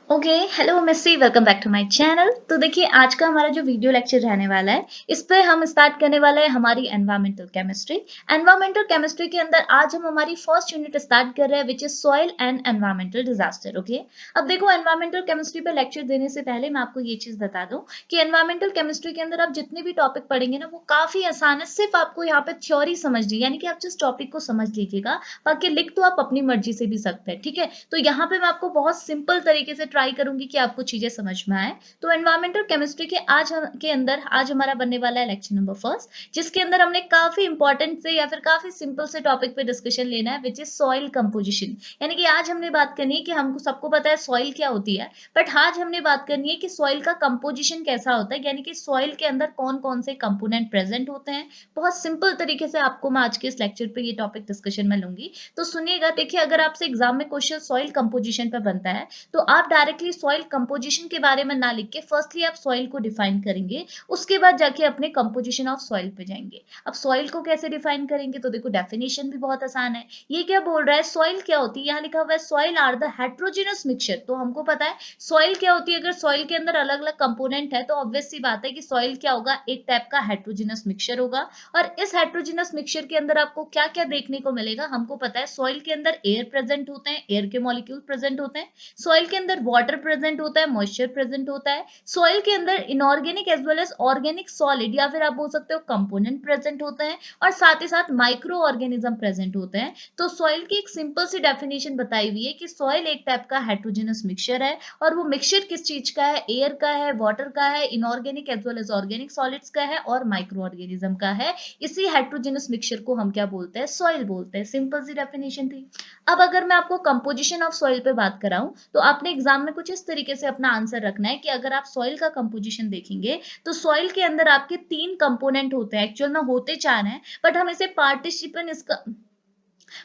Okay, hello Missy, welcome back to my channel. तो देखिए, आज का हमारा जो वीडियो लेक्चर रहने वाला है, इस पे हम स्टार्ट करने वाले हैं हमारी एनवायरमेंटल केमिस्ट्री। एनवायरमेंटल केमिस्ट्री के अंदर आज हम हमारी फर्स्ट यूनिट स्टार्ट कर रहे हैं, which is soil and environmental disaster. Okay, अब देखो, एनवायरमेंटल केमिस्ट्री पे लेक्चर देने से पहले मैं आपको ये चीज बता दूं कि एनवायरमेंटल केमिस्ट्री के अंदर आप जितने भी टॉपिक पढ़ेंगे ना, वो काफी आसान है। सिर्फ आपको यहाँ पे थ्योरी समझनी, यानी कि आप जिस टॉपिक को समझ लीजिएगा, बाकी लिख तो आप अपनी मर्जी से भी सकते हैं। ठीक है, तो यहाँ पे मैं आपको बहुत सिंपल तरीके से ट्राई करूंगी कि आपको चीजें समझ में आए। तो एनवायरमेंटल केमिस्ट्री के के अंदर आज हमारा बनने वाला है लेक्चर नंबर फर्स्ट, जिसके अंदर हमने काफी इंपॉर्टेंट से या फिर काफी सिंपल से टॉपिक पे डिस्कशन लेना है, विच इज सॉइल कंपोजिशन। यानी कि आज हमने बात करनी है कि हमको सबको पता है सॉइल क्या होती है, बट आज हमने बात करनी है कि सॉइल का कंपोजिशन कैसा होता है, यानी कि सॉइल के अंदर कौन कौन से कंपोनेंट प्रेजेंट होते हैं। बहुत सिंपल तरीके से आपको मैं आज के इस लेक्चर पे ये टॉपिक डिस्कशन में लूंगी। तो सुनिएगा, देखिए, अगर आपसे एग्जाम में क्वेश्चन सॉइल कंपोजिशन पे बनता है, तो आप डायरेक्टली सॉइल कंपोजिशन के बारे में ना लिख के फर्स्टली आप सॉइल को डिफाइन करेंगे, उसके बाद जाके अपने कंपोजिशन ऑफ सॉइल पे जाएंगे। अब सॉइल को कैसे डिफाइन करेंगे, तो देखो, डेफिनेशन भी बहुत आसान है। ये क्या बोल रहा है, सॉइल क्या होती है, यहाँ लिखा हुआ है soil are the heterogeneous mixture. तो हमको पता है सॉइल क्या होती है। अगर सॉइल के अंदर अलग अलग कंपोनेंट है, तो ऑब्वियस सी बात है कि सॉइल क्या होगा, एक टाइप का हेट्रोजेनस मिक्सचर होगा। और इस हेट्रोजेनस मिक्सचर के अंदर आपको क्या क्या देखने को मिलेगा, हमको पता है सॉइल के अंदर एयर प्रेजेंट होते हैं, एयर के मॉलिक्यूल प्रेजेंट होते हैं। सॉइल के अंदर वाटर प्रेजेंट होता है, मॉइस्चर प्रेजेंट होता है। सॉइल के अंदर inorganic as well as organic solid, या फिर आप बोल सकते हो कंपोनेंट प्रेजेंट होते हैं, और साथ ही साथ माइक्रो ऑर्गेनिज्म प्रेजेंट होते हैं। तो सॉइल की एक सिंपल सी डेफिनेशन बताई हुई है कि सॉइल एक टाइप का हेट्रोजेनस मिक्सचर है, और वो मिक्सचर किस चीज का है, एयर का है, वाटर का है, inorganic as well as organic solids का है, और माइक्रो ऑर्गेनिज्म का है। इसी हेट्रोजेनस मिक्सचर को हम क्या बोलते हैं, सॉइल बोलते हैं। सिंपल सी डेफिनेशन थी। अब अगर मैं आपको कंपोजिशन ऑफ सॉइल पे बात कराऊं, तो आपने एग्जाम में कुछ इस तरीके से अपना आंसर रखना है कि अगर आप सॉइल का कंपोजिशन देखेंगे, तो सॉइल के अंदर आपके तीन कंपोनेंट होते हैं। एक्चुअल में होते चार हैं, बट हम इसे पार्टिसिपेंट इसका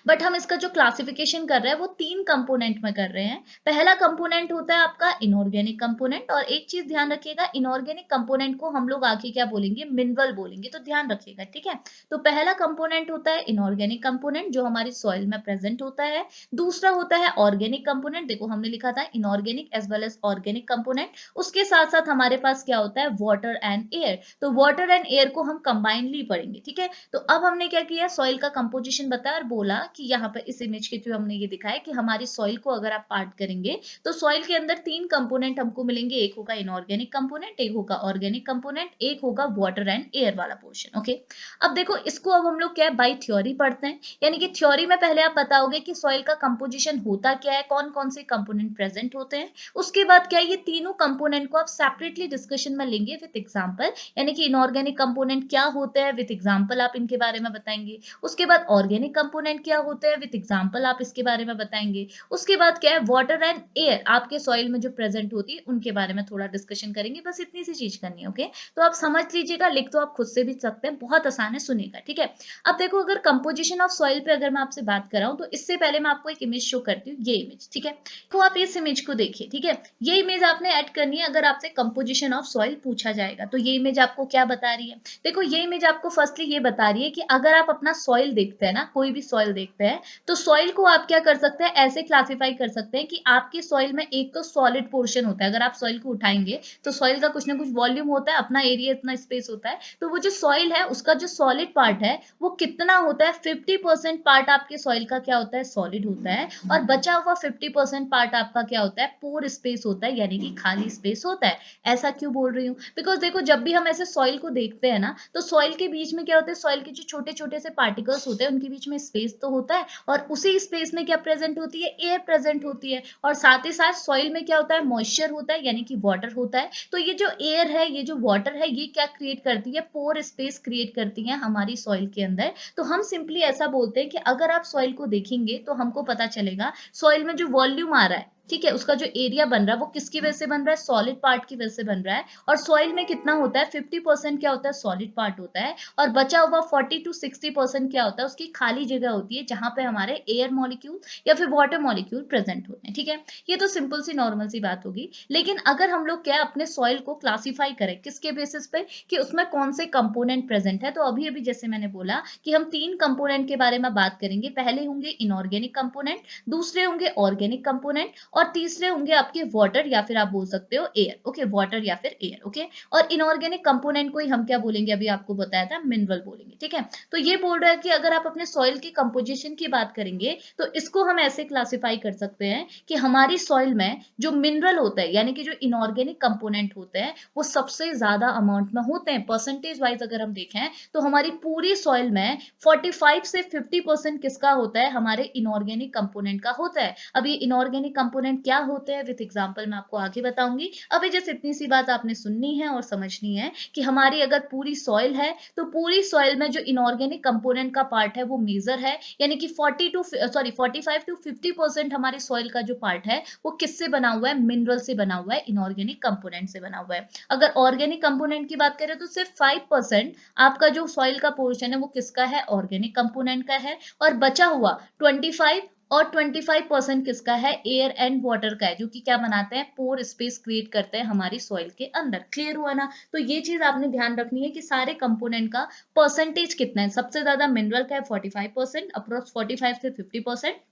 बट हम इसका जो क्लासिफिकेशन कर रहे हैं, वो तीन कंपोनेंट में कर रहे हैं। पहला कंपोनेंट होता है आपका इनऑर्गेनिक कंपोनेंट, और एक चीज ध्यान रखिएगा, इनऑर्गेनिक कंपोनेंट को हम लोग आगे क्या बोलेंगे, मिनरल बोलेंगे, तो ध्यान रखिएगा। ठीक है, तो पहला कंपोनेंट होता है इनऑर्गेनिक कंपोनेंट, जो हमारी सॉइल में प्रेजेंट होता है। दूसरा होता है ऑर्गेनिक कंपोनेंट, देखो हमने लिखा था inorganic as well as organic component. उसके साथ साथ हमारे पास क्या होता है, वाटर एंड एयर। तो वाटर एंड एयर को हम कंबाइनली पढ़ेंगे। ठीक है, तो अब हमने क्या किया, सॉइल का कंपोजिशन बताया और बोला कि यहाँ पर इस इमेज के थ्रू हमने ये दिखाया कि हमारी सॉइल को अगर आप पार्ट करेंगे, तो सॉइल के अंदर तीन कंपोनेंट हमको मिलेंगे। एक होगा इनऑर्गेनिक कंपोनेंट, एक होगा ऑर्गेनिक कंपोनेंट, एक होगा वाटर एंड एयर वाला पोर्शन। ओके, अब देखो, इसको अब हम लोग क्या है, बाई थ्योरी पढ़ते हैं। यानी कि थ्योरी में पहले आप बताओगे कि सॉइल का कंपोजिशन होता क्या है, कौन कौन से कंपोनेंट प्रेजेंट होते हैं। उसके बाद क्या है, ये तीनों कंपोनेंट को आप सेपरेटली डिस्कशन में लेंगे विद एग्जांपल, यानी कि इनऑर्गेनिक कंपोनेंट क्या होते हैं, विद एग्जांपल आप इनके बारे में बताएंगे। उसके बाद ऑर्गेनिक कंपोनेंट क्या होते हैं, विद एग्जांपल आप इसके बारे में बताएंगे। उसके बाद क्या है, वाटर एंड एयर आपके सॉइल में जो प्रेजेंट होती है, उनके बारे में थोड़ा डिस्कशन करेंगे। बस इतनी सी चीज करनी है। ओके, तो आप समझ लीजिएगा, लिख तो आप खुद से भी सकते हैं, बहुत आसान है, सुनिएगा। ठीक है, अब देखो, अगर कंपोजिशन ऑफ सॉइल पे अगर मैं आपसे बात कराऊं, तो इससे पहले मैं आपको एक इमेज शो करती हूँ, ये इमेज। ठीक है, तो आप इस इमेज को देखिए। ठीक है, ये इमेज आपने ऐड करनी है अगर आपसे कंपोजिशन ऑफ सॉइल पूछा जाएगा। तो ये इमेज आपको क्या बता रही है, देखो, ये इमेज आपको फर्स्टली ये बता रही है कि अगर आप अपना सॉइल देखते हैं ना, कोई भी सॉइल देखते हैं, तो सॉइल को आप क्या कर सकते हैं, ऐसे क्लासिफाई कर सकते हैं कि आपकी सॉइल में एक तो सॉलिड पोर्शन होता है। अगर आप सॉइल को उठाएंगे, तो सॉइल का कुछ ना कुछ वॉल्यूम होता है, अपना एरिया, इतना स्पेस होता है। तो वो जो सॉइल है, उसका जो सॉलिड पार्ट है, वो कितना होता है, 50% पार्ट आपके सॉइल का क्या होता है, सॉलिड होता है। और बचा हुआ 50% पार्ट आपका क्या होता है, पोर स्पेस होता है, यानी कि खाली स्पेस होता है। ऐसा क्यों बोल रही हूँ, बिकॉज देखो, जब भी हम ऐसे सॉइल को देखते हैं ना, तो सॉइल के बीच में क्या होता है, सॉइल के जो छोटे छोटे से पार्टिकल्स होते हैं, उनके बीच में स्पेस तो होता है, और उसी स्पेस में क्या प्रेजेंट होती है, एयर प्रेजेंट होती है। और साथ ही साथ सॉइल में क्या होता है, मॉइस्चर होता है, यानी कि वाटर होता है। तो ये जो एयर है, ये जो वाटर है, ये क्या क्रिएट करती है, पोर स्पेस क्रिएट करती है हमारी सॉइल के अंदर। तो हम सिंपली ऐसा बोलते हैं कि अगर आप सॉइल को देखेंगे, तो हमको पता चलेगा सॉइल में जो वॉल्यूम आ रहा है, ठीक है, उसका जो एरिया बन रहा है, वो किसकी वजह से बन रहा है, सॉलिड पार्ट की वजह से बन रहा है। और सॉइल में कितना होता है, 50% क्या होता है, सॉलिड पार्ट होता है, और बचा हुआ 40 to 60% क्या होता है, उसकी खाली जगह होती है, जहां पे हमारे एयर मॉलिक्यूल या फिर वाटर मॉलिक्यूल प्रेजेंट होते हैं। ठीक है, ये तो सिंपल सी नॉर्मल सी बात होगी। लेकिन अगर हम लोग क्या अपने सॉइल को क्लासीफाई करें, किसके बेसिस पे, कि उसमें कौन से कंपोनेंट प्रेजेंट है, तो अभी अभी जैसे मैंने बोला कि हम तीन कंपोनेंट के बारे में बात करेंगे। पहले होंगे इनऑर्गेनिक कंपोनेंट, दूसरे होंगे ऑर्गेनिक कंपोनेंट, और तीसरे होंगे आपके वाटर या फिर आप बोल सकते हो एयर, ओके, वाटर या फिर एयर, ओके। और इनऑर्गेनिक कंपोनेंट को ही हम क्या बोलेंगे, अभी आपको बताया था मिनरल बोलेंगे, ठीक है। तो ये बोल रहा है कि अगर आप अपने सॉइल की कंपोजिशन की बात करेंगे तो इसको हम ऐसे क्लासिफाई कर सकते हैं कि हमारी सॉइल में जो मिनरल होता है यानी कि जो इनऑर्गेनिक कंपोनेंट होते हैं वो सबसे ज्यादा अमाउंट में होते हैं। परसेंटेज वाइज अगर हम देखें तो हमारी पूरी सॉइल में 45 से 50% किसका होता है, हमारे इनऑर्गेनिक कंपोनेंट का होता है। अब ये इनऑर्गेनिक कंपोनेंट क्या होते हैं विद एग्जांपल मैं आपको आगे बताऊंगी। अभी जस्ट इतनी सी बात आपने सुननी है और समझनी है कि हमारी अगर पूरी सॉइल है तो पूरी सॉइल में जो इनऑर्गेनिक कंपोनेंट का पार्ट है वो मेजर है, यानी कि 45 टू 50% हमारी सॉइल का जो पार्ट है वो किससे बना हुआ है, मिनरल से बना हुआ है, इनऑर्गेनिक कंपोनेंट से बना हुआ है। अगर ऑर्गेनिक कंपोनेंट की बात करें तो सिर्फ 5% आपका जो सॉइल का पोर्शन है वो किसका है, ऑर्गेनिक कंपोनेंट का है। और बचा हुआ 25% किसका है, एयर एंड वाटर का है, जो कि क्या बनाते हैं, पोर स्पेस क्रिएट करते हैं हमारी सॉइल के अंदर। क्लियर हुआ ना। तो ये चीज आपने ध्यान रखनी है कि सारे कंपोनेंट का परसेंटेज कितना है। सबसे ज्यादा मिनरल का है 45%, अप्रोक्स 45 से 50%।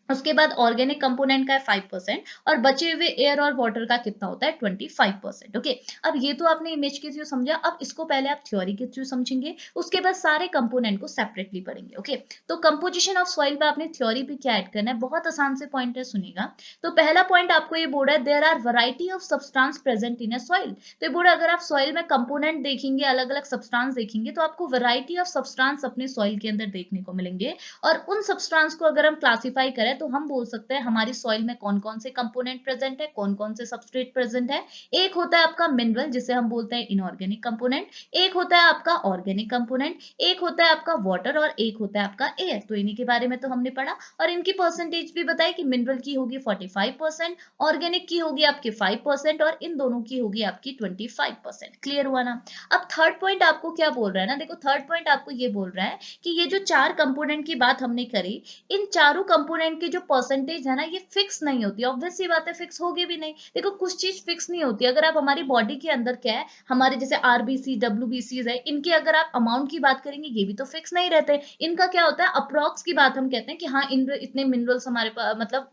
उसके बाद ऑर्गेनिक कंपोनेंट का है 5% और बचे हुए एयर और वाटर का कितना होता है 25%, ओके। अब ये तो आपने इमेज के थ्रू समझा, अब इसको पहले आप थ्योरी के थ्रू समझेंगे, उसके बाद सारे कंपोनेंट को सेपरेटली पढ़ेंगे, ओके। तो कंपोजिशन ऑफ सॉइल पे आपने थ्योरी पे क्या ऐड करना है, बहुत आसान से पॉइंट है, सुनिएगा। तो पहला पॉइंट आपको ये बोल रहा है there are variety of substance present in a soil. तो ये बोल रहा है अगर आप सॉइल में कंपोनेंट देखेंगे, अलग अलग सब्सटेंस देखेंगे तो आपको वैरायटी ऑफ सब्सटेंस अपने सॉइल के अंदर देखने को मिलेंगे। और उन सब्सटेंस को अगर हम क्लासिफाई करें तो हम बोल सकते हैं हमारी सॉइल में कौन कौन से कंपोनेंट प्रेजेंट है, कौन कौन से सबस्ट्रेट प्रेजेंट है। एक होता है आपका मिनरल जिसे हम बोलते हैं इनऑर्गेनिक कंपोनेंट, एक होता है आपका ऑर्गेनिक कंपोनेंट, एक होता है आपका वाटर और एक होता है आपका एयर। तो इन्हीं के बारे में तो हमने पढ़ा और इनकी परसेंटेज भी बताई कि मिनरल की होगी 45%, ऑर्गेनिक की होगी आपकी 5% और इन दोनों की होगी आपकी 25%। क्लियर हुआ ना। अब थर्ड पॉइंट आपको क्या बोल रहा है ना, देखो थर्ड पॉइंट आपको ये बोल रहा है कि ये जो चार कंपोनेंट की बात हमने करी, इन चारों कंपोनेंट की जो परसेंटेज है ना ये फिक्स नहीं होती। ऑब्वियस सी बात है, फिक्स होगी भी नहीं। देखो कुछ चीज फिक्स नहीं होती। अगर आप हमारी बॉडी के अंदर क्या है, हमारे जैसे आरबीसी डब्ल्यूबीसी है, इनके अगर आप अमाउंट की बात करेंगे ये भी तो फिक्स नहीं रहते। इनका क्या होता है, अप्रॉक्स की बात हम कहते हैं कि हाँ इन इतने मिनरल्स हमारे पास, मतलब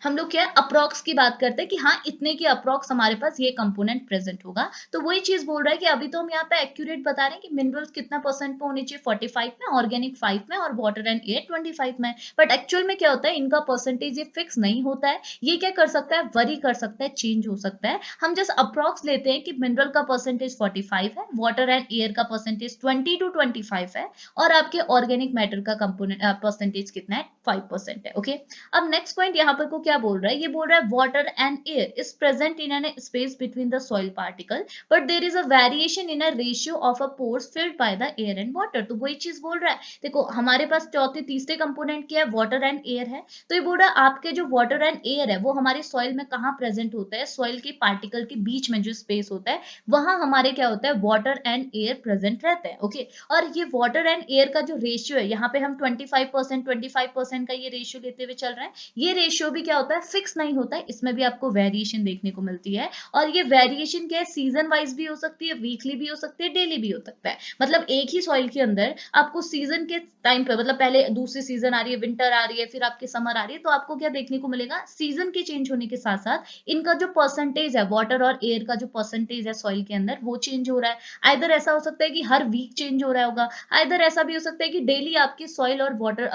हम लोग क्या अप्रॉक्स की बात करते हैं कि हाँ इतने की अप्रॉक्स हमारे पास ये कंपोनेंट प्रेजेंट होगा। तो वही चीज बोल रहा है कि अभी तो हम यहाँ पे एक्यूरेट बता रहे हैं कि मिनरल्स कितना परसेंट पे होने चाहिए, 45 में, ऑर्गेनिक 5 में और वाटर एंड एयर 25 में। बट एक्चुअल में क्या होता है, इनका परसेंटेज ये फिक्स नहीं होता है। ये क्या कर सकता है, वरी कर सकता है, चेंज हो सकता है। हम जस्ट अप्रॉक्स लेते हैं कि मिनरल का परसेंटेज 45 है, वाटर एंड एयर का परसेंटेज 20 to 25 है और आपके ऑर्गेनिक मैटर का कंपोनेंट परसेंटेज कितना है, 5% है, ओके। अब नेक्स्ट पॉइंट यहाँ पर को क्या बोल रहा है, ये बोल रहा है water and air is present in an space between the soil particle but there is a variation in a ratio of a pores filled by the air and water. तो वही चीज बोल रहा है, देखो हमारे पास चौथे तीसरे कंपोनेंट क्या है, वाटर एंड एयर है। तो ये बोल रहा है आपके जो वाटर एंड एयर है वो हमारे सॉइल में कहाँ प्रेजेंट होता है, सॉइल के पार्टिकल के बीच में जो स्पेस होता है वहां हमारे क्या होता है, वाटर एंड एयर प्रेजेंट रहता है, ओके। और ये वाटर एंड एयर का जो रेशियो है, यहाँ पे हम 25% का ये रेशियो लेते हुए चल रहे हैं। ये रेशियो भी क्या होता है, फिक्स नहीं होता है, इसमें भी आपको वेरिएशन देखने को मिलती है। और ये वेरिएशन क्या है, सीजन वाइज भी हो सकती है, वीकली भी हो सकती है, डेली भी हो सकता है। मतलब एक ही सॉइल के अंदर आपको सीजन के टाइम पे, मतलब पहले दूसरी सीजन आ रही है, विंटर आ रही है, फिर आपकी समर आ रही है, तो आपको क्या देखने को मिलेगा, सीजन के चेंज होने के साथ साथ इनका जो परसेंटेज है, वाटर और एयर का जो परसेंटेज है सॉइल के अंदर वो चेंज हो रहा है। आइदर ऐसा हो सकता है कि हर वीक चेंज हो रहा होगा, आइदर ऐसा भी हो सकता है कि डेली आपकी सॉइल और वाटर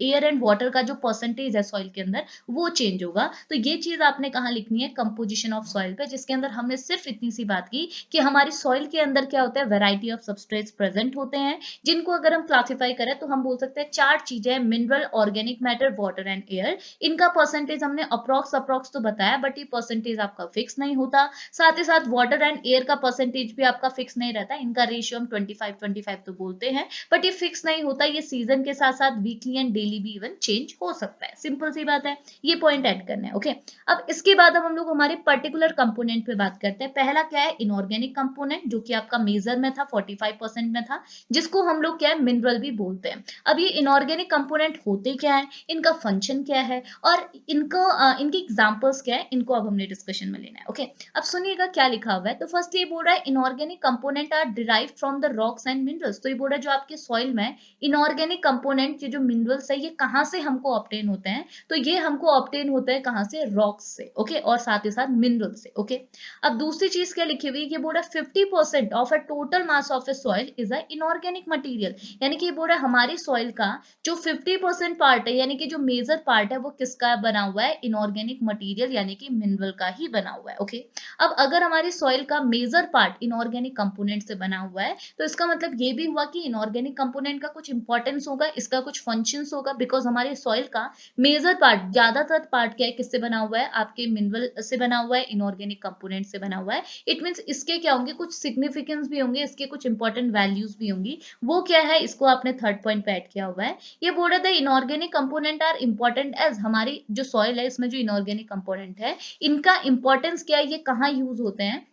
एयर एंड वाटर का जो परसेंटेज है सॉइल के अंदर वो चेंज होगा। तो ये चीज आपने कहाँ लिखनी है, कंपोजिशन ऑफ सॉइल पे, जिसके अंदर हमने सिर्फ इतनी सी बात की कि हमारी सॉइल के अंदर क्या होता है, वैरायटी ऑफ सबस्ट्रेट्स प्रेजेंट होते हैं, जिनको अगर हम क्लासिफाई करें तो हम बोल सकते हैं चार चीजें, mineral, organic matter, water and air. इनका परसेंटेज हमने अप्रॉक्स तो बताया, बट ये परसेंटेज आपका फिक्स नहीं होता। साथ ही साथ वाटर एंड एयर का परसेंटेज भी आपका फिक्स नहीं रहता, इनका रेशियो हम 25-25 तो बोलते हैं, बट ये फिक्स नहीं होता। ये सीजन के साथ साथ वीकली एंड डेली भी इवन चेंज हो सकता है। सिंपल सी बात है, ये पॉइंट ऐड करना है, ओके। अब इसके बाद अब हम लोग हमारे पर्टिकुलर कंपोनेंट पे बात करते हैं। पहला क्या है, इनऑर्गेनिक कंपोनेंट, जो कि आपका मेजर में था, 45% में था, जिसको हम लोग क्या है, मिनरल भी बोलते हैं। अब ये इनऑर्गेनिक कंपोनेंट होते क्या है, इनका फंक्शन क्या है और इनकी एग्जांपल्स क्या है, इनको अब हमने डिस्कशन में लेना है, ओके। अब सुनिएगा क्या लिखा हुआ है। तो फर्स्ट ये बोल रहा है inorganic component are derived from the rocks and minerals. तो ये बोल रहा है जो आपके सॉइल में इनऑर्गेनिक कंपोनेंट, ये जो मिनरल्स है, ये कहाँ से हमको ऑब्टेन होते हैं, तो ये हमको ऑब्टेन होता है कहाँ से, रॉक्स से, ओके, और साथ ही साथ मिनरल से, ओके। अब दूसरी चीज क्या लिखी हुई है, ये बोल रहा है 50% of a total mass of a soil is a inorganic material, यानी कि ये बोल रहा है हमारी सॉइल का जो 50% पार्ट है, यानी कि जो मेजर पार्ट है वो किसका बना हुआ है, इनऑर्गेनिक मटेरियल यानी कि मिनरल का ही बना हुआ है, ओके। अब अगर हमारी सॉइल का मेजर पार्ट इनऑर्गेनिक कंपोनेंट से बना हुआ है तो इसका मतलब ये भी हुआ कि इनऑर्गेनिक कंपोनेंट का कुछ इंपॉर्टेंस होगा, इसका कुछ फंक्शंस होगा, बिकॉज हमारे सॉइल का मेजर पार्ट, ज्यादातर पार्ट क्या है, किससे बना हुआ है, आपके मिनरल से बना हुआ है, इनऑर्गेनिक कंपोनेंट से बना हुआ है। इट मींस इसके क्या होंगे, कुछ सिग्निफिकेंस भी होंगे, इसके कुछ इंपॉर्टेंट वैल्यूज भी होंगी। वो क्या है, इसको आपने थर्ड पॉइंट पे ऐड किया हुआ है। ये बोल रहा था inorganic component are important as, हमारी जो सॉइल है इसमें जो इनऑर्गेनिक कंपोनेंट है इनका इंपॉर्टेंस क्या है, ये कहाँ यूज होते हैं।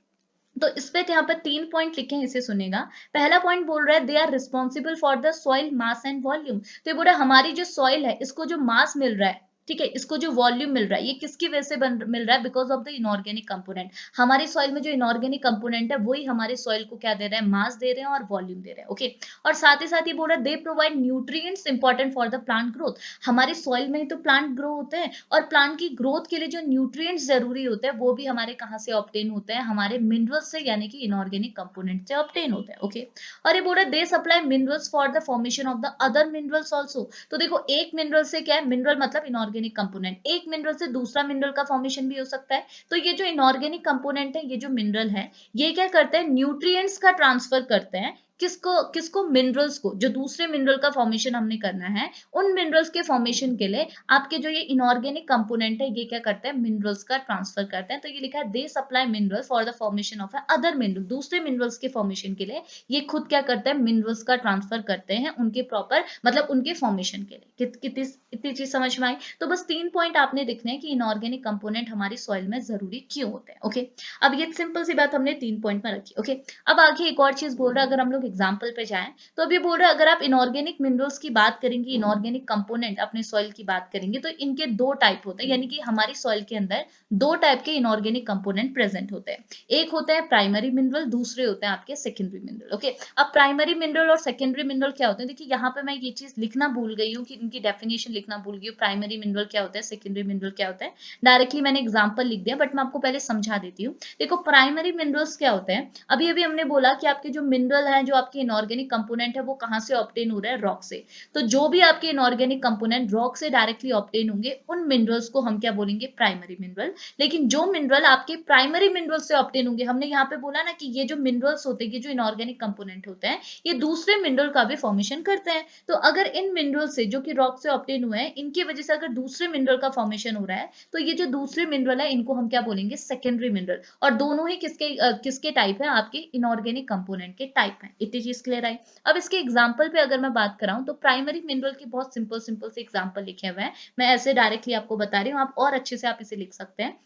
तो इस पे यहाँ पे 3 पॉइंट लिखे हैं, इसे सुनेगा। पहला पॉइंट बोल रहा है they are responsible for the soil mass and volume. तो ये बोल रहा है हमारी जो सॉइल है इसको जो मास मिल रहा है, ठीक है, इसको जो वॉल्यूम मिल रहा है, ये किसकी वजह से मिल रहा है, because of the inorganic component. हमारी सॉइल में जो इनऑर्गेनिक कंपोनेंट है वही हमारे सॉइल को क्या दे रहा है, मास दे रहे हैं और वॉल्यूम दे रहे हैं, ओके। और साथ ही साथ ये बोल रहा है they provide nutrients important for the plant growth. हमारी सॉइल में ही तो प्लांट ग्रो होते हैं और प्लांट की ग्रोथ के लिए जो न्यूट्रिएंट्स जरूरी होते हैं वो भी हमारे कहाँ से ऑब्टेन होते हैं, हमारे मिनरल्स से, यानी कि इनऑर्गेनिक कंपोनेंट से ऑब्टेन होते हैं, ओके। और ये बोल रहा है they supply minerals for the formation of the other minerals also. तो देखो एक मिनरल से क्या है, मिनरल मतलब इनऑर्गेनिक कंपोनेंट, एक मिनरल से दूसरा मिनरल का फॉर्मेशन भी हो सकता है। तो ये जो इनऑर्गेनिक कंपोनेंट है, ये जो मिनरल है, ये क्या करते हैं, न्यूट्रिएंट्स का ट्रांसफर करते हैं, किसको किसको, मिनरल्स को। जो दूसरे मिनरल का फॉर्मेशन हमने करना है, उन मिनरल्स के फॉर्मेशन के लिए आपके जो ये इनऑर्गेनिक कंपोनेंट है ये क्या करते हैं, मिनरल्स का ट्रांसफर करते हैं। तो ये लिखा है they supply minerals for the formation of other mineral, दूसरे मिनरल्स के फॉर्मेशन के लिए ये खुद क्या करते हैं, मिनरल्स का ट्रांसफर करते हैं उनके प्रॉपर, मतलब उनके फॉर्मेशन के लिए। कितनी इतनी चीज समझ में आई। तो बस 3 पॉइंट आपने लिखने हैं कि इनऑर्गेनिक कंपोनेंट हमारी सॉइल में जरूरी क्यों होते हैं, ओके। अब ये सिंपल सी बात हमने 3 पॉइंट में रखी, ओके। अब आगे एक और चीज बोल रहा है, अगर हम लोग एग्जाम्पल पे जाएं तो अभी बोल रहा है अगर आप इनऑर्गेनिक मिनरल्स की बात करेंगे, इनऑर्गेनिक कंपोनेंट अपने सॉइल की बात करेंगे, तो इनके 2 टाइप होते हैं, यानी कि हमारी सॉइल के अंदर 2 टाइप के इनऑर्गेनिक कंपोनेंट प्रेजेंट होते हैं। एक होते हैं प्राइमरी मिनरल, दूसरे होते हैं आपके सेकेंडरी मिनरल, ओके। अब प्राइमरी मिनरल और सेकेंडरी मिनरल क्या होते हैं, देखिए यहाँ पे मैं ये चीज लिखना भूल गई हूँ कि इनकी डेफिनेशन लिखना भूल गई हूँ, प्राइमरी मिनरल क्या होता है, सेकेंडरी मिनरल क्या होता है। डायरेक्टली मैंने एग्जाम्पल लिख दिया, बट मैं आपको पहले समझा देती हूँ। देखो प्राइमरी मिनरल्स क्या होते हैं, अभी अभी हमने बोला कि आपके जो मिनरल है, जो आपके इनऑर्गेनिक कंपोनेंट है, वो कहाँ से ऑब्टेन हो रहा है, रॉक से। तो जो भी आपके इनऑर्गेनिक कंपोनेंट रॉक से डायरेक्टली ऑब्टेन होंगे, उन मिनरल्स को हम क्या बोलेंगे, प्राइमरी मिनरल। लेकिन जो मिनरल आपके प्राइमरी मिनरल से ऑब्टेन होंगे, हमने यहाँ पे बोला ना कि ये जो मिनरल्स होते हैं, ये जो इनऑर्गेनिक कंपोनेंट होते हैं, ये दूसरे मिनरल का भी फॉर्मेशन करते हैं। तो अगर इन मिनरल से, जो कि रॉक से ऑब्टेन हुए हैं, इनकी वजह से अगर दूसरे मिनरल का फॉर्मेशन हो रहा है, तो ये जो दूसरे मिनरल है इनको हम क्या बोलेंगे, सेकेंडरी मिनरल। और दोनों ही किसके टाइप है, आपके इनऑर्गेनिक कंपोनेंट के टाइप है। इतनी चीज क्लियर आई। अब इसके एग्जांपल पे अगर मैं बात कराऊं तो प्राइमरी मिनरल की बहुत सिंपल सिंपल से एग्जांपल लिखे हुए हैं, मैं ऐसे डायरेक्टली आपको बता रही हूँ, आप और अच्छे से आप इसे लिख सकते हैं।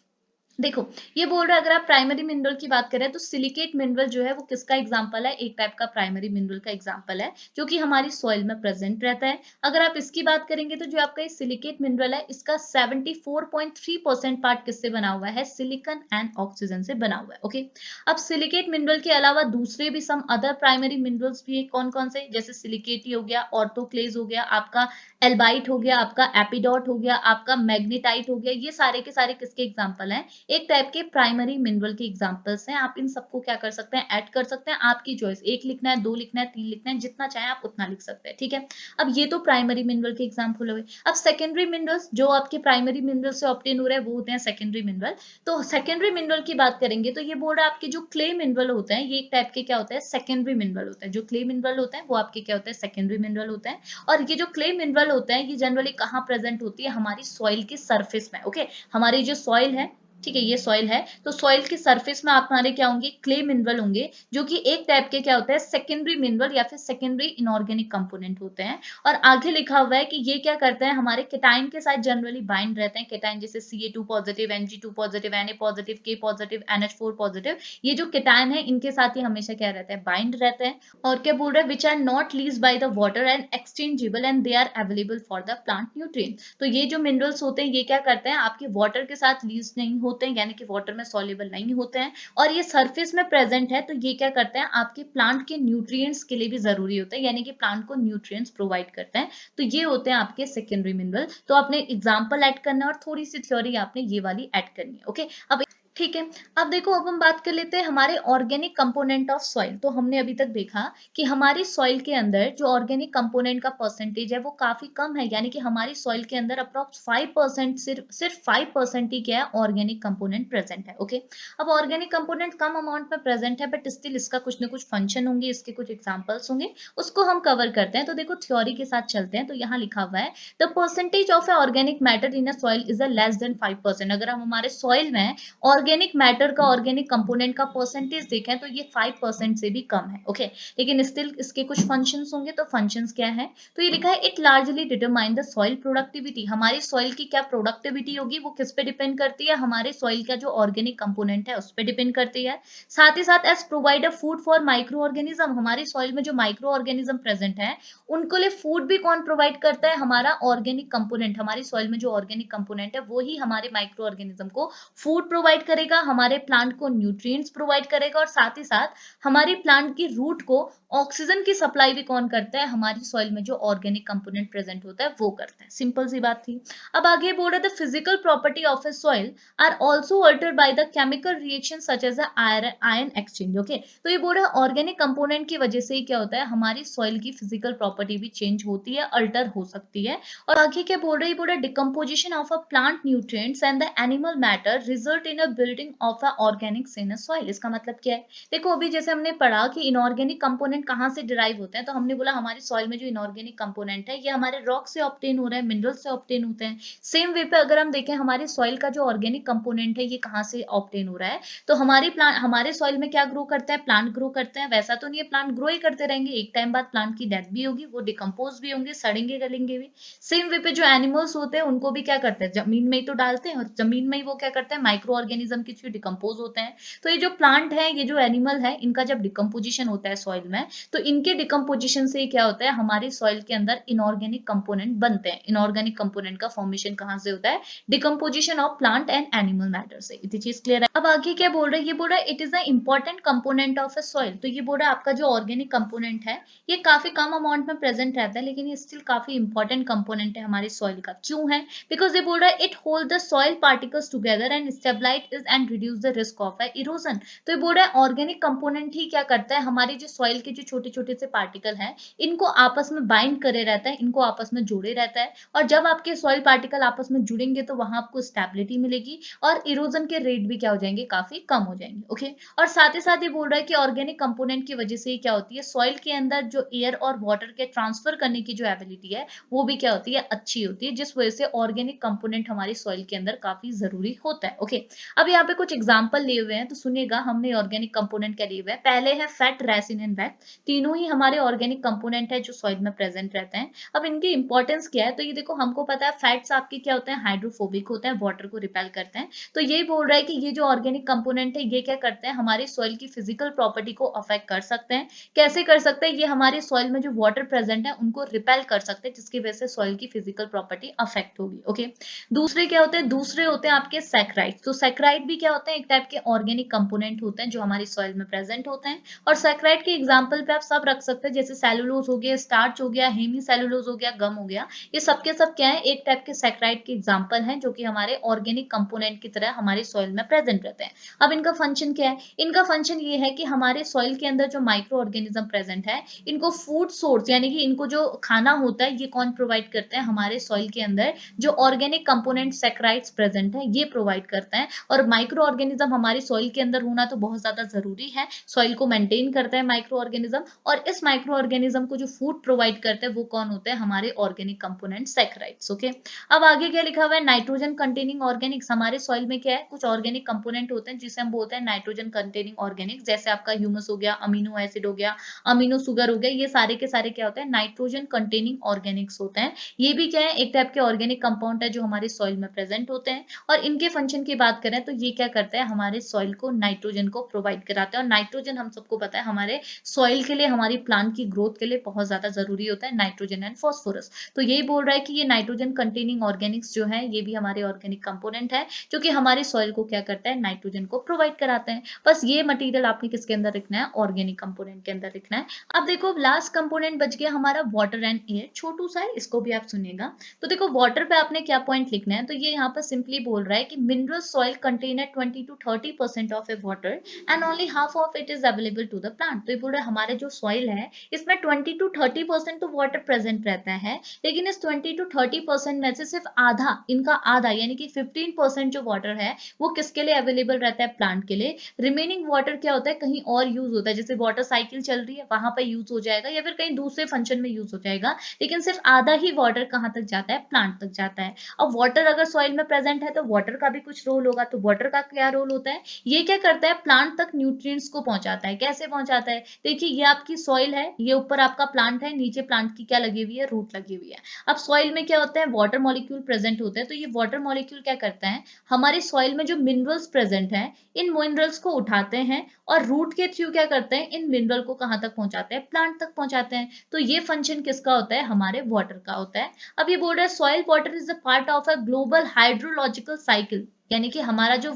देखो ये बोल रहा है अगर आप प्राइमरी मिनरल की बात करें तो सिलिकेट मिनरल जो है वो किसका एग्जांपल है, एक टाइप का प्राइमरी मिनरल का एग्जांपल है जो कि हमारी सॉइल में प्रेजेंट रहता है। अगर आप इसकी बात करेंगे तो जो आपका ये सिलिकेट मिनरल है इसका 74.3% पार्ट किससे बना हुआ है, सिलिकॉन एंड ऑक्सीजन से बना हुआ है, ओके। अब सिलिकेट मिनरल के अलावा दूसरे भी सम अदर प्राइमरी मिनरल्स भी है, कौन कौन से, जैसे सिलिकेट हो गया, ऑर्थोक्लेज हो गया, आपका एल्बाइट हो गया, आपका एपिडॉट हो गया, आपका मैग्नेटाइट हो गया, ये सारे के सारे किसके एग्जांपल हैं, एक टाइप के प्राइमरी मिनरल के एग्जांपल्स हैं। आप इन सबको क्या कर सकते हैं, ऐड कर सकते हैं, आपकी चॉइस, एक लिखना है, 2 लिखना है, 3 लिखना है, जितना चाहे आप उतना लिख सकते हैं, ठीक है। अब ये तो प्राइमरी मिनरल के एग्जांपल हुए। अब सेकेंडरी मिनरल्स जो आपके प्राइमरी मिनरल से ऑब्टेन हो रहे हैं वो होते हैं सेकेंडरी मिनरल। तो सेकेंडरी मिनरल की बात करेंगे तो ये बोल रहा है आपके जो क्ले मिनरल होते हैं, ये एक टाइप के क्या होता है, सेकेंडरी मिनरल होता है। जो क्ले मिनरल होते हैं वो आपके क्या होते हैं, सेकेंडरी मिनरल होते हैं। और ये जो क्ले मिनरल होते हैं ये जनरली कहाँ प्रेजेंट होती है, हमारी सॉइल के सरफेस में, ओके। हमारी जो सॉइल है, ठीक है, ये सॉइल है, तो सॉइल के सरफेस में आप हमारे क्या होंगे, क्ले मिनरल होंगे, जो कि एक टाइप के क्या होता है, सेकेंडरी मिनरल या फिर सेकेंडरी इनऑर्गेनिक कंपोनेंट होते हैं। और आगे लिखा हुआ है कि ये क्या करते हैं, हमारे केटाइन के साथ जनरली बाइंड रहते हैं। केटाइन जैसे Ca2 positive, Mg2 positive, Na positive, K positive, NH4 positive, ये जो केटाइन है इनके साथ ही हमेशा क्या रहता है, बाइंड रहते हैं। और क्या बोल रहे हैं, which are not leached by the water and exchangeable and they are available for the plant nutrient. तो ये जो मिनरल्स होते हैं ये क्या करते हैं, आपके वाटर के साथ लीज नहीं होते हैं, यानी कि वाटर में सॉल्युबल नहीं होते हैं, और ये सरफेस में प्रेजेंट है, तो ये क्या करते हैं, आपके प्लांट के न्यूट्रिएंट्स के लिए भी जरूरी होते हैं, यानी कि प्लांट को न्यूट्रिएंट्स प्रोवाइड करते हैं। तो ये होते हैं आपके सेकेंडरी मिनरल। तो आपने एग्जाम्पल ऐड करना है और थोड़ी सी थ्योरी आपने ये वाली ऐड करनी है। ओके, अब ठीक है, अब देखो, अब हम बात कर लेते हैं हमारे ऑर्गेनिक कंपोनेंट ऑफ सॉइल। तो हमने अभी तक देखा कि हमारी सॉइल के अंदर जो ऑर्गेनिक कंपोनेंट का परसेंटेज है वो काफी कम है, यानी कि हमारी सॉइल के अंदर अप्रोक्स 5%, सिर्फ 5% ही क्या है, ऑर्गेनिक कंपोनेंट प्रेजेंट है। ओके, अब ऑर्गेनिक कंपोनेंट कम अमाउंट में प्रेजेंट है, बट स्टिल इसका कुछ ना कुछ फंक्शन होंगे, इसके कुछ एग्जाम्पल्स होंगे, उसको हम कवर करते हैं। तो देखो, थ्योरी के साथ चलते हैं। तो यहाँ लिखा हुआ है, the percentage of A organic matter in a soil is a less than 5%। अगर हम हमारे सॉइल में ऑर्गेनिक मैटर का, ऑर्गेनिक कंपोनेंट का परसेंटेज देखें तो ये 5% से भी कम है। ओके, लेकिन स्टिल इसके कुछ फंक्शंस होंगे। तो फंक्शंस क्या है, तो ये लिखा है, it largely determine the soil productivity. हमारी सॉइल की क्या प्रोडक्टिविटी होगी, वो किस पे डिपेंड करती है, हमारे सॉइल का जो ऑर्गेनिक कंपोनेंट है उस पे डिपेंड करती है। साथ ही साथ as provide a food for microorganism, हमारी सॉइल में जो माइक्रो ऑर्गेनिज्म प्रेजेंट है उनको लिए फूड भी कौन प्रोवाइड करता है, हमारा ऑर्गेनिक कंपोनेंट। हमारी सॉइल में जो ऑर्गेनिक कंपोनेंट है वो ही हमारे माइक्रो ऑर्गेनिज्म को फूड प्रोवाइड करेगा, हमारे प्लांट को न्यूट्रिएंट्स प्रोवाइड करेगा, और साथ ही साथ हमारी प्लांट की रूट को ऑक्सीजन की सप्लाई भी कौन करता है, हमारी सॉइल में जो ऑर्गेनिक कंपोनेंट प्रेजेंट होता है वो करता है। सिंपल सी बात थी। अब आगे बोल रहे थे, physical property of a soil are also altered by the chemical reaction such as ion exchange. Okay, तो ये बोल रहा है ऑर्गेनिक कंपोनेंट की वजह से ही क्या होता है, हमारी सॉइल की फिजिकल प्रॉपर्टी भी चेंज होती है, अल्टर हो सकती है। और आगे क्या बोल रहे हैं, बोल रहा है decomposition of a plant nutrients and the animal matter result in a building of a organic in a soil. इसका मतलब क्या है, देखो अभी जैसे हमने पढ़ा कि इनऑर्गेनिक कंपोनेंट कहाँ से डिराइव होते हैं, तो हमने बोला हमारी सॉइल में जो इनऑर्गेनिक कंपोनेंट है ये हमारे रॉक से ऑब्टेन हो रहा है, मिनरल से ऑब्टेन होते हैं। सेम वे पे अगर हम देखें हमारी सॉइल का जो ऑर्गेनिक कंपोनेंट है ये कहाँ से ऑब्टेन हो रहा है, तो हमारे सॉइल में क्या ग्रो करता है, प्लांट ग्रो करते हैं। वैसा तो नहीं है, प्लांट ग्रो ही करते रहेंगे, एक टाइम बाद प्लांट की डेथ भी होगी, वो डिकम्पोज भी होंगे, सड़ेंगे गलेंगे भी। सेम वे पे जो एनिमल्स होते हैं उनको भी क्या करते हैं, जमीन में ही तो डालते हैं, और जमीन में ही वो क्या करते हैं, माइक्रो ऑर्गेनिज्म के थ्रू डिकम्पोज होते हैं। तो ये जो प्लांट है, ये जो एनिमल है, इनका जब डिकम्पोजिशन होता है सॉइल में, तो इनके डिकम्पोजिशन से क्या होता है, हमारी सॉइल के अंदर इनऑर्गेनिक कंपोनेंट बनते हैं। इनऑर्गेनिक कंपोनेंट का फॉर्मेशन कहाँ से होता है, decomposition of plant and animal matter से। इतनी चीज क्लियर है। अब आगे क्या बोल रहा है, ये बोल रहा है it is the important component of a soil. तो ये बोल रहा है आपका जो ऑर्गेनिक कंपोनेंट है ये काफी कम अमाउंट में प्रेजेंट रहता है, लेकिन ये स्टिल काफी इंपॉर्टेंट कंपोनेंट है हमारी सॉइल का। क्यों है, बिकॉज ये बोल रहा है it hold the soil particles together and stabilize and reduce the risk of erosion. तो ये बोल रहा है ऑर्गेनिक कंपोनेंट ही क्या करता है, हमारी जो सॉइल के जो छोटे छोटे से पार्टिकल हैं इनको आपस में बाइंड करे रहता है, इनको आपस में जोड़े रहता है। और जब आपके सॉइल पार्टिकल आपस में जुड़ेंगे तो वहां आपको स्टेबिलिटी मिलेगी और इरोजन के रेट भी क्या हो जाएंगे, काफी कम हो जाएंगे। ओके, और साथ ही साथ ये बोल रहा है कि ऑर्गेनिक कंपोनेंट की वजह से क्या होती है, सॉइल के अंदर जो एयर और वाटर के ट्रांसफर करने की जो एबिलिटी है वो भी क्या होती है, अच्छी होती है, जिस वजह से ऑर्गेनिक कंपोनेंट हमारी सॉइल के अंदर काफी जरूरी होता है। ओके, अब यहाँ पे कुछ एग्जाम्पल लिए हुए हैं, तो सुनिएगा। हमने ऑर्गेनिक कंपोनेंट क्या लिए हुए हैं, पहले है फैट, रेसिन एंड वैक्स। तीनों ही हमारे ऑर्गेनिक कंपोनेंट है जो सॉइल में प्रेजेंट रहते हैं। अब इनकी इंपॉर्टेंस क्या है, तो ये देखो हमको पता है फैट्स आपके क्या होते हैं, हाइड्रोफोबिक होते हैं, वाटर को रिपेल करते हैं। तो यही बोल रहा है कि ये जो ऑर्गेनिक कंपोनेंट है ये क्या करते हैं, हमारी सॉइल की फिजिकल प्रॉपर्टी को अफेक्ट कर सकते हैं। कैसे कर सकते हैं, ये हमारे सॉइल में जो वाटर प्रेजेंट है उनको रिपेल कर सकते हैं, जिसकी वजह से सॉइल की फिजिकल प्रॉपर्टी अफेक्ट होगी। ओके, दूसरे क्या होते हैं, दूसरे होते हैं आपके सैक्राइड्स। तो सैक्राइड भी क्या होते हैं, एक टाइप के ऑर्गेनिक कंपोनेंट होते हैं जो हमारी सॉइल में प्रेजेंट होते हैं। और सैक्राइड के एग्जांपल पे आप सब रख सकते हैं, जैसे सेलुलोज हो गया, स्टार्च हो गया, हेमी सेलुलोज हो गया, गम हो गया। ये सब के सब क्या है, एक टाइप के सैक्राइड के एग्जांपल हैं जो कि हमारे ऑर्गेनिक कंपोनेंट की तरह हमारी सॉइल में प्रेजेंट रहते हैं। अब इनका फंक्शन क्या है, इनका फंक्शन ये है कि हमारे सॉइल के अंदर जो माइक्रो ऑर्गेनिज्म प्रेजेंट है इनको फूड सोर्स, यानी कि इनको जो खाना होता है ये कौन प्रोवाइड करते हैं, हमारे सॉइल के अंदर जो ऑर्गेनिक कंपोनेंट सैक्राइड्स प्रेजेंट है ये प्रोवाइड करते हैं। और माइक्रो ऑर्गेनिज्म हमारी सॉइल के अंदर होना तो बहुत ज्यादा जरूरी है, सॉइल को मेंटेन करता है माइक्रो ऑर्गेनिज्म। और इस माइक्रो ऑर्गेनिज्म को जो फूड प्रोवाइड करते हैं वो कौन होते हैं, हमारे ऑर्गेनिक कंपोनेंट सैक्राइड्स। ओके, अब आगे क्या लिखा हुआ है, नाइट्रोजन कंटेनिंग ऑर्गेनिक्स। हमारे सॉइल में क्या है, कुछ ऑर्गेनिक कंपोनेंट होते हैं जिसे हम बोलते हैं नाइट्रोजन कंटेनिंग ऑर्गेनिक्स, जैसे आपका ह्यूमस हो गया, अमीनो एसिड हो गया, अमीनो सुगर हो गया, ये सारे के सारे क्या होते हैं, नाइट्रोजन कंटेनिंग ऑर्गेनिक्स होते हैं। ये भी क्या है, एक टाइप के ऑर्गेनिक कंपाउंड है जो हमारे सॉइल में प्रेजेंट होते हैं। और इनके फंक्शन की बात करें तो ये क्या करता है, हमारे सॉइल को नाइट्रोजन को प्रोवाइड कराता है। और नाइट्रोजन हम सबको पता है हमारे सॉइल के लिए, हमारी प्लांट की ग्रोथ के लिए बहुत ज्यादा जरूरी होता है, नाइट्रोजन एंड फॉस्फोरस। तो यही बोल रहा है कि ये नाइट्रोजन कंटेनिंग ऑर्गेनिक्स जो है ये भी हमारे ऑर्गेनिक कंपोनेंट है, जो कि हमारे सॉइल को क्या करता है, नाइट्रोजन को प्रोवाइड कराते हैं। बस ये मटेरियल आपने किसके अंदर लिखना है, ऑर्गेनिक कंपोनेंट के अंदर लिखना है। अब देखो लास्ट कंपोनेंट बच गया हमारा वाटर एंड एयर, छोटू सा है, इसको भी आप सुनिएगा। तो देखो वाटर पे आपने क्या पॉइंट लिखना है, तो ये यहाँ पर सिंपली बोल रहा है कि mineral soil contain 20 to 30% of a water and only half of it is available to the plant. तो ये बोल रहा है हमारे जो सॉइल है इसमें 20 to 30% तो वाटर प्रेजेंट रहता है, लेकिन इस 20 to 30% में से सिर्फ आधा, इनका आधा यानी कि 15% जो वाटर है वो किसके लिए अवेलेबल रहता है, प्लांट के लिए। रिमेनिंग वाटर क्या होता है, कहीं और यूज होता है, जैसे वाटर साइकिल चल रही है वहां पर यूज हो जाएगा या फिर कहीं दूसरे फंक्शन में यूज हो जाएगा, लेकिन सिर्फ आधा ही वाटर कहाँ तक जाता है, प्लांट तक जाता है। अब वाटर अगर सॉइल में प्रेजेंट है तो वाटर का भी कुछ रोल होगा, तो वाटर का क्या रोल होता है, ये क्या करता है, प्लांट तक न्यूट्रिएंट्स को पहुंचाता है। कैसे पहुंचाता है, देखिए ये आपकी सॉइल है, ये ऊपर आपका प्लांट है, नीचे प्लांट की क्या लगी हुई है, रूट लगी हुई है। अब सॉइल में क्या होता है, वाटर मॉलिक्यूल प्रेजेंट होते हैं, तो ये वाटर मॉलिक्यूल क्या करता है, हमारे सॉइल में जो मिनरल्स प्रेजेंट है इन मिनरल्स को उठाते हैं और रूट के थ्रू क्या करते हैं, इन मिनरल को कहां तक पहुंचाते हैं, प्लांट तक पहुंचाते हैं। तो ये फंक्शन किसका होता है, हमारे वाटर का होता है। अब ये बोल रहा है soil water is a part of a global hydrological cycle, यानी कि हमारा जो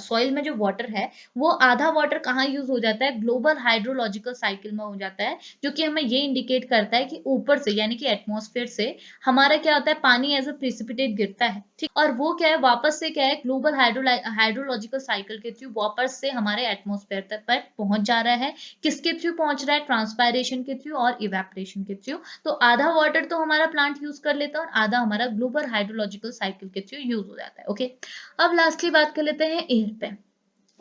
सॉइल में जो वाटर है वो आधा वाटर कहाँ यूज हो जाता है, ग्लोबल हाइड्रोलॉजिकल साइकिल में हो जाता है, जो कि हमें ये इंडिकेट करता है कि ऊपर से यानी कि एटमॉस्फेयर से हमारा क्या होता है, पानी एज अ प्रिसिपिटेट गिरता है, ठीक, और वो क्या है, वापस से क्या है, ग्लोबल हाइड्रोलॉजिकल साइकिल के थ्रू वापस से हमारे एटमॉस्फेयर तक पर पहुंच जा रहा है। किसके थ्रू पहुंच रहा है, ट्रांसपायरेशन के थ्रू और इवेपोरेशन के थ्रू। तो आधा वाटर तो हमारा प्लांट यूज कर लेता है और आधा हमारा ग्लोबल हाइड्रोलॉजिकल साइकिल के थ्रू यूज हो जाता है। ओके, अब लास्टली बात कर लेते हैं एयर पे।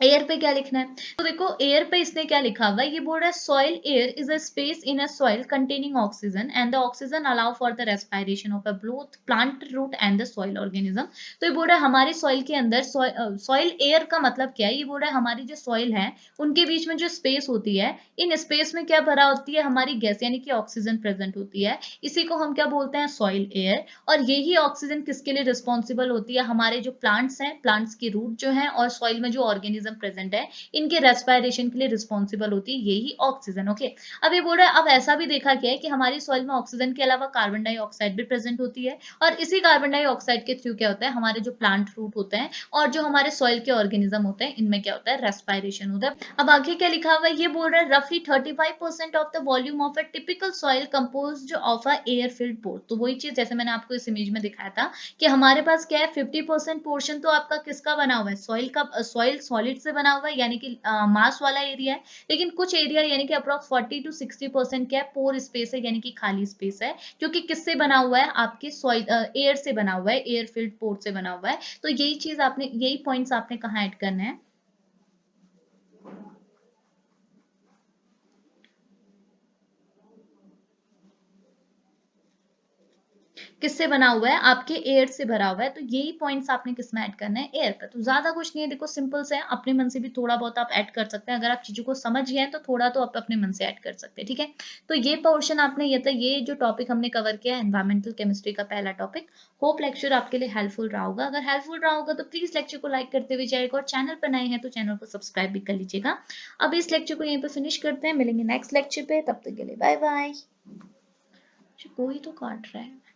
एयर पे क्या लिखना है, तो देखो एयर पे इसने क्या लिखा हुआ है, ये बोल रहा है soil air is a space in a soil containing oxygen and the oxygen allow for the respiration of a both plant root and the soil organism. तो ये बोल रहा है हमारे सॉइल के अंदर सॉइल एयर का मतलब क्या है, ये बोल रहा है हमारी जो सॉइल है उनके बीच में जो स्पेस होती है, इन स्पेस में क्या भरा होती है, हमारी गैस यानी कि ऑक्सीजन प्रेजेंट होती है, इसी को हम क्या बोलते हैं, सॉइल एयर। और यही ऑक्सीजन किसके लिए रिस्पॉन्सिबल होती है, हमारे जो प्लांट्स हैं, प्लांट्स की रूट जो है और सॉइल में जो ऑर्गेनिज्म प्रेजेंट है इनके रेस्पिरेशन के लिए रिस्पॉन्सिबल होती है यही ऑक्सीजन। ओके, अब ये बोल रहा है अब ऐसा भी देखा गया है कि हमारी सॉइल में ऑक्सीजन के अलावा कार्बन डाइऑक्साइड भी प्रेजेंट होती है, और इसी कार्बन डाइऑक्साइड के थ्रू क्या होता है, हमारे जो प्लांट रूट होते हैं और जो हमारे सॉइल के ऑर्गेनिज्म होते हैं इनमें क्या होता है, रेस्पिरेशन होता है। अब आगे क्या लिखा हुआ है, ये बोल रहा है रफली 35% of the volume of a typical soil composed of a air filled pore. तो वही चीज जैसे मैंने आपको इस इमेज में दिखाया था कि हमारे पास क्या है, 50% पोर्शन तो आपका किसका बना हुआ है, सॉइल का, सॉइल सॉलिड से बना हुआ है यानी कि मास वाला एरिया है, लेकिन कुछ एरिया यानी कि अप्रॉक्स 40 to 60% क्या है, पोर स्पेस है यानी कि खाली स्पेस है, जो कि किससे बना हुआ है, आपके सॉइल एयर से बना हुआ है, एयर फिल्ड पोर से बना हुआ है। तो यही चीज आपने, यही पॉइंट्स आपने कहाँ ऐड करना है, किससे बना हुआ है, आपके एयर से भरा हुआ है। तो यही पॉइंट्स आपने किस में ऐड करना है, एयर पर। तो ज्यादा कुछ नहीं है, देखो सिंपल से है, अपने मन से भी थोड़ा बहुत आप ऐड कर सकते हैं, अगर आप चीजों को समझ गए हैं तो थोड़ा तो आप अपने मन से ऐड कर सकते हैं, ठीक है। तो ये पोर्शन आपने, ये था, ये जो टॉपिक हमने कवर किया एनवायरमेंटल केमिस्ट्री का पहला टॉपिक। होप लेक्चर आपके लिए हेल्पफुल रहा होगा, अगर हेल्पफुल रहा होगा तो प्लीज लेक्चर को लाइक करते हुए जाएगा, और चैनल पर नए हैं तो चैनल को सब्सक्राइब भी कर लीजिएगा। अब इस लेक्चर को यहीं पर फिनिश करते हैं, मिलेंगे नेक्स्ट लेक्चर पे, तब तक के लिए बाय बाय। कोई तो काट रहा है।